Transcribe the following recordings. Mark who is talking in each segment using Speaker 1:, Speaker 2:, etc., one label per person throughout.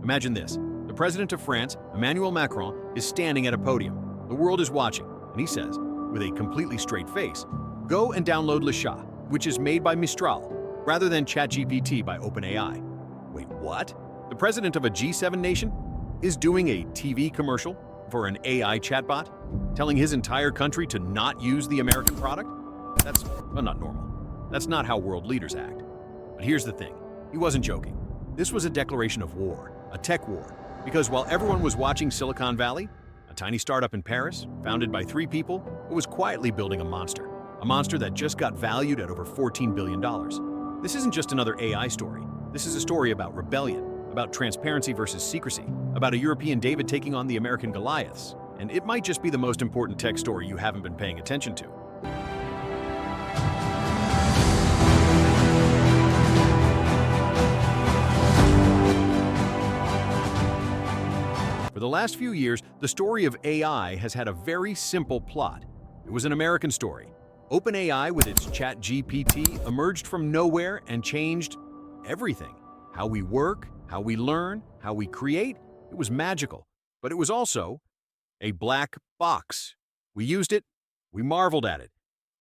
Speaker 1: Imagine this. The president of France, Emmanuel Macron, is standing at a podium. The world is watching, and he says, with a completely straight face, "Go and download Le Chat, which is made by Mistral, rather than ChatGPT by OpenAI." Wait, what? The president of a G7 nation is doing a TV commercial for an AI chatbot, telling his entire country to not use the American product? That's not normal. That's not how world leaders act. But here's the thing. He wasn't joking. This was a declaration of war, a tech war, because while everyone was watching Silicon Valley, a tiny startup in Paris, founded by 3 people, was quietly building a monster that just got valued at over $14 billion. This isn't just another AI story. This is a story about rebellion, about transparency versus secrecy, about a European David taking on the American Goliaths. And it might just be the most important tech story you haven't been paying attention to. For the last few years, the story of AI has had a very simple plot. It was an American story. OpenAI, with its ChatGPT, emerged from nowhere and changed everything. How we work, how we learn, how we create. It was magical, but it was also a black box. We used it, we marveled at it,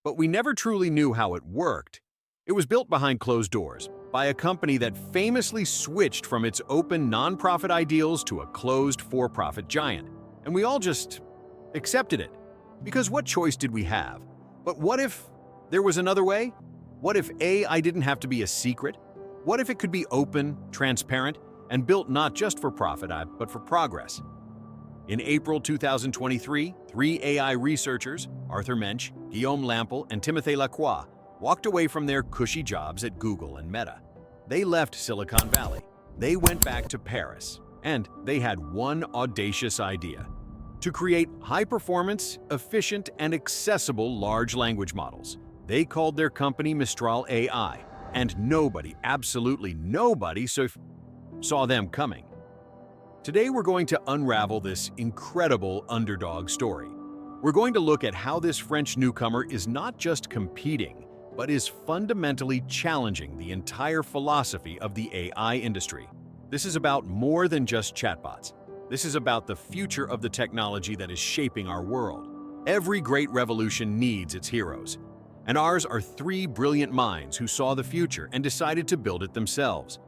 Speaker 1: but we never truly knew how it worked. It was built behind closed doors by a company that famously switched from its open nonprofit ideals to a closed for-profit giant. And we all just accepted it. Because what choice did we have? But what if there was another way? What if AI didn't have to be a secret? What if it could be open, transparent, and built not just for profit, but for progress? In April 2023, 3 AI researchers, Arthur Mensch, Guillaume Lample, and Timothée Lacroix, walked away from their cushy jobs at Google and Meta. They left Silicon Valley. They went back to Paris, and they had one audacious idea: to create high-performance, efficient, and accessible large language models. They called their company Mistral AI, and nobody, absolutely nobody, saw them coming. Today we're going to unravel this incredible underdog story. We're going to look at how this French newcomer is not just competing, but is fundamentally challenging the entire philosophy of the AI industry. This is about more than just chatbots. This is about the future of the technology that is shaping our world. Every great revolution needs its heroes, and ours are 3 brilliant minds who saw the future and decided to build it themselves.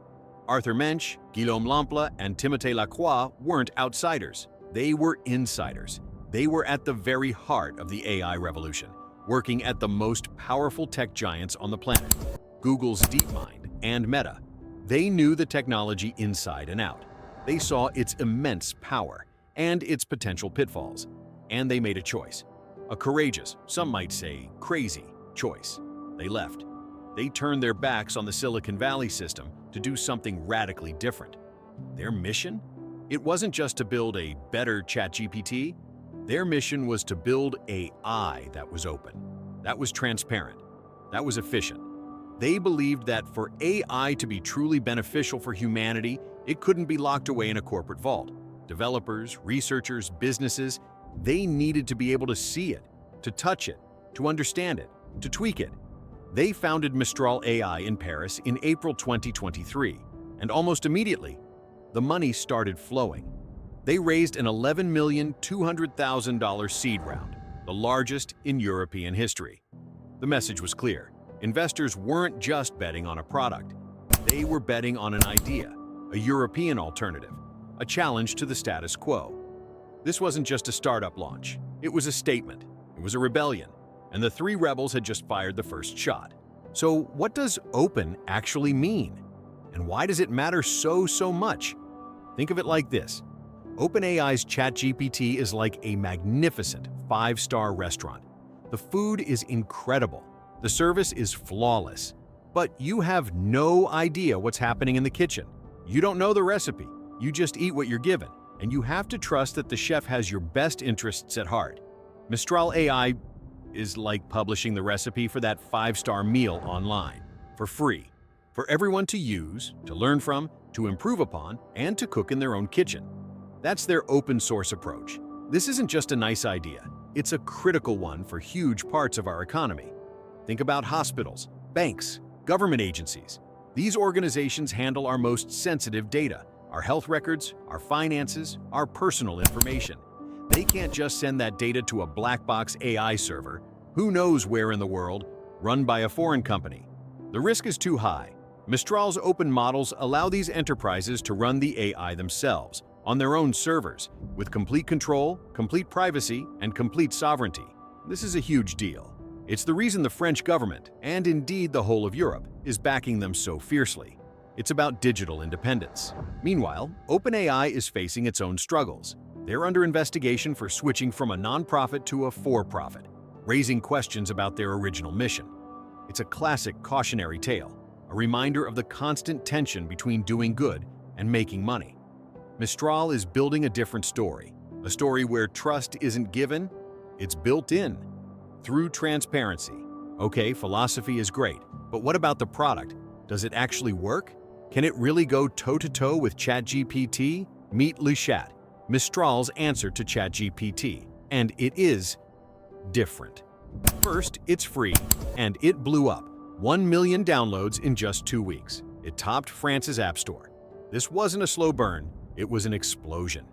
Speaker 1: Arthur Mensch, Guillaume Lample, and Timothée Lacroix weren't outsiders. They were insiders. They were at the very heart of the AI revolution, working at the most powerful tech giants on the planet, Google's DeepMind and Meta. They knew the technology inside and out. They saw its immense power and its potential pitfalls, and they made a choice. A courageous, some might say crazy, choice. They left. They turned their backs on the Silicon Valley system to do something radically different. Their mission? It wasn't just to build a better ChatGPT. Their mission was to build AI that was open, that was transparent, that was efficient. They believed that for AI to be truly beneficial for humanity, it couldn't be locked away in a corporate vault. Developers, researchers, businesses, they needed to be able to see it, to touch it, to understand it, to tweak it. They founded Mistral AI in Paris in April 2023, and almost immediately, the money started flowing. They raised an $11,200,000 seed round, the largest in European history. The message was clear. Investors weren't just betting on a product. They were betting on an idea, a European alternative, a challenge to the status quo. This wasn't just a startup launch. It was a statement. It was a rebellion. And the 3 rebels had just fired the first shot. So what does open actually mean? And why does it matter so much? Think of it like this. OpenAI's ChatGPT is like a magnificent 5-star restaurant. The food is incredible. The service is flawless. But you have no idea what's happening in the kitchen. You don't know the recipe. You just eat what you're given. And you have to trust that the chef has your best interests at heart. Mistral AI is like publishing the recipe for that 5-star meal online, for free, for everyone to use, to learn from, to improve upon, and to cook in their own kitchen. That's their open source approach. This isn't just a nice idea. It's a critical one for huge parts of our economy. Think about hospitals, banks, government agencies. These organizations handle our most sensitive data, our health records, our finances, our personal information. They can't just send that data to a black box AI server, who knows where in the world, run by a foreign company. The risk is too high. Mistral's open models allow these enterprises to run the AI themselves, on their own servers, with complete control, complete privacy, and complete sovereignty. This is a huge deal. It's the reason the French government, and indeed the whole of Europe, is backing them so fiercely. It's about digital independence. Meanwhile, OpenAI is facing its own struggles. They're under investigation for switching from a nonprofit to a for-profit, raising questions about their original mission. It's a classic cautionary tale, a reminder of the constant tension between doing good and making money. Mistral is building a different story, a story where trust isn't given, it's built in. Through transparency. Okay, philosophy is great, but what about the product? Does it actually work? Can it really go toe-to-toe with ChatGPT? Meet Le Chat, Mistral's answer to ChatGPT, and it is different. First, it's free, and it blew up. 1 million downloads in just 2 weeks. It topped France's App Store. This wasn't a slow burn, it was an explosion.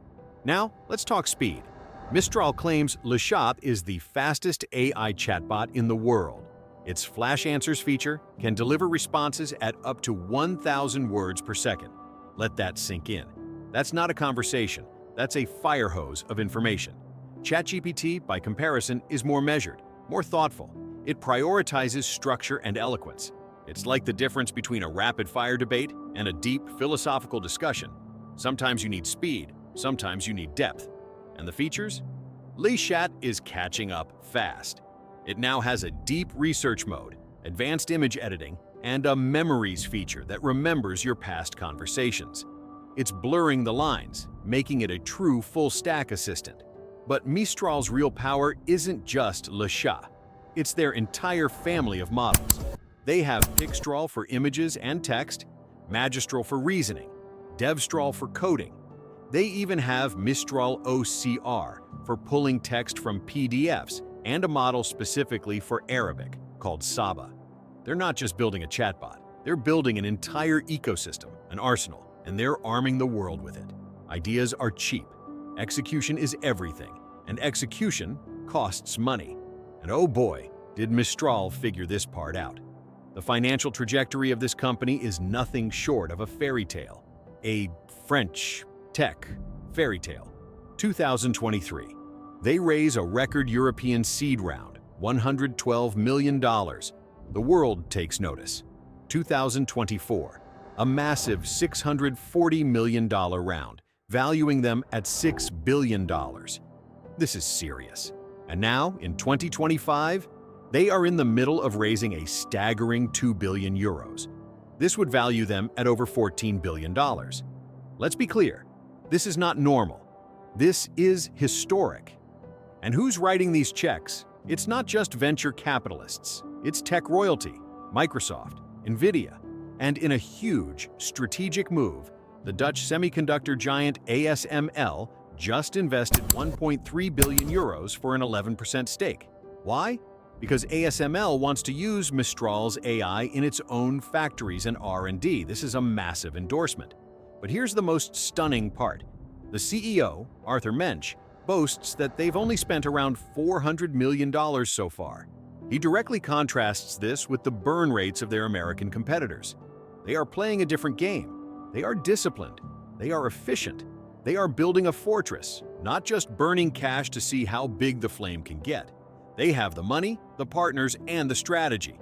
Speaker 1: Now, let's talk speed. Mistral claims Le Chat is the fastest AI chatbot in the world. Its Flash Answers feature can deliver responses at up to 1,000 words per second. Let that sink in. That's not a conversation, that's a fire hose of information. ChatGPT, by comparison, is more measured, more thoughtful. It prioritizes structure and eloquence. It's like the difference between a rapid-fire debate and a deep philosophical discussion. Sometimes you need speed, sometimes you need depth. And the features? Le Chat is catching up fast. It now has a deep research mode, advanced image editing, and a memories feature that remembers your past conversations. It's blurring the lines, making it a true full-stack assistant. But Mistral's real power isn't just Le Chat. It's their entire family of models. They have Pixtral for images and text, Magistral for reasoning, Devstral for coding. They even have Mistral OCR for pulling text from PDFs and a model specifically for Arabic called Saba. They're not just building a chatbot, they're building an entire ecosystem, an arsenal, and they're arming the world with it. Ideas are cheap, execution is everything, and execution costs money. And oh boy, did Mistral figure this part out. The financial trajectory of this company is nothing short of a fairy tale, a French tech fairy tale. 2023. They raise a record European seed round, $112 million. The world takes notice. 2024. A massive $640 million round, valuing them at $6 billion. This is serious. And now, in 2025, they are in the middle of raising a staggering 2 billion euros. This would value them at over $14 billion. Let's be clear. This is not normal. This is historic. And who's writing these checks? It's not just venture capitalists. It's tech royalty, Microsoft, NVIDIA, and in a huge strategic move, the Dutch semiconductor giant ASML just invested 1.3 billion euros for an 11% stake. Why? Because ASML wants to use Mistral's AI in its own factories and R&D. This is a massive endorsement. But here's the most stunning part. The CEO, Arthur Mensch, boasts that they've only spent around $400 million so far. He directly contrasts this with the burn rates of their American competitors. They are playing a different game. They are disciplined. They are efficient. They are building a fortress, not just burning cash to see how big the flame can get. They have the money, the partners, and the strategy.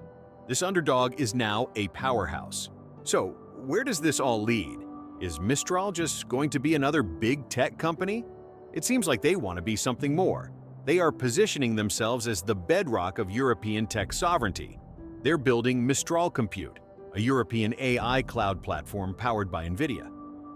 Speaker 1: This underdog is now a powerhouse. So, where does this all lead? Is Mistral just going to be another big tech company? It seems like they want to be something more. They are positioning themselves as the bedrock of European tech sovereignty. They're building Mistral Compute, a European AI cloud platform powered by NVIDIA.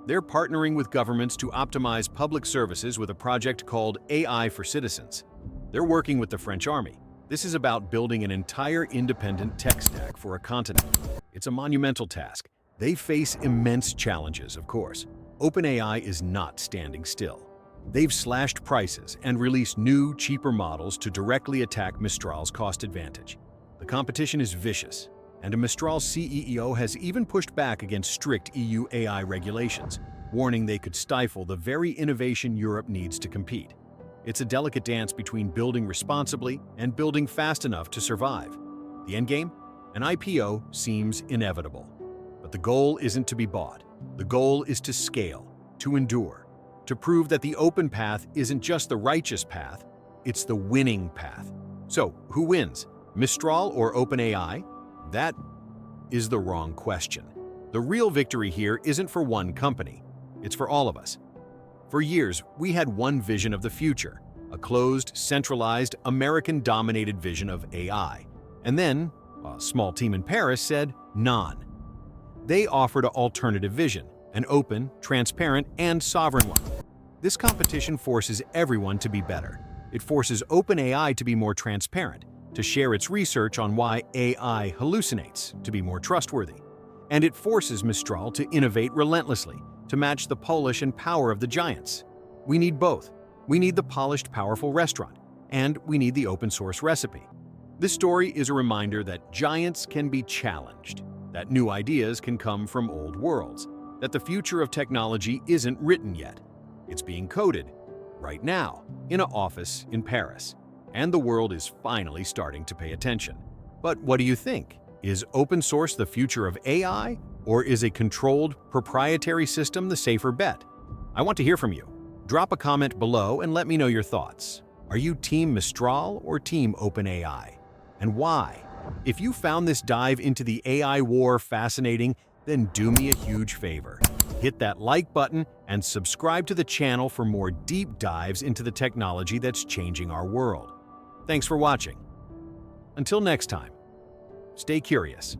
Speaker 1: They're partnering with governments to optimize public services with a project called AI for Citizens. They're working with the French Army. This is about building an entire independent tech stack for a continent. It's a monumental task. They face immense challenges, of course. OpenAI is not standing still. They've slashed prices and released new, cheaper models to directly attack Mistral's cost advantage. The competition is vicious, and a Mistral CEO has even pushed back against strict EU AI regulations. warning they could stifle the very innovation Europe needs to compete. It's a delicate dance between building responsibly and building fast enough to survive. The endgame? An IPO seems inevitable. But the goal isn't to be bought. The goal is to scale, to endure, to prove that the open path isn't just the righteous path, it's the winning path. So, who wins? Mistral or OpenAI? That is the wrong question. The real victory here isn't for one company. It's for all of us. For years, we had one vision of the future, a closed, centralized, American-dominated vision of AI. And then, a small team in Paris said, "Non." They offered an alternative vision, an open, transparent, and sovereign one. This competition forces everyone to be better. It forces OpenAI to be more transparent, to share its research on why AI hallucinates, to be more trustworthy. And it forces Mistral to innovate relentlessly, to match the polish and power of the giants. We need both. We need the polished, powerful restaurant, and we need the open-source recipe. This story is a reminder that giants can be challenged, that new ideas can come from old worlds, that the future of technology isn't written yet. It's being coded, right now, in an office in Paris. And the world is finally starting to pay attention. But what do you think? Is open source the future of AI, or is a controlled, proprietary system the safer bet? I want to hear from you. Drop a comment below and let me know your thoughts. Are you Team Mistral or Team OpenAI? And why? If you found this dive into the AI war fascinating, then do me a huge favor. Hit that like button and subscribe to the channel for more deep dives into the technology that's changing our world. Thanks for watching. Until next time, stay curious.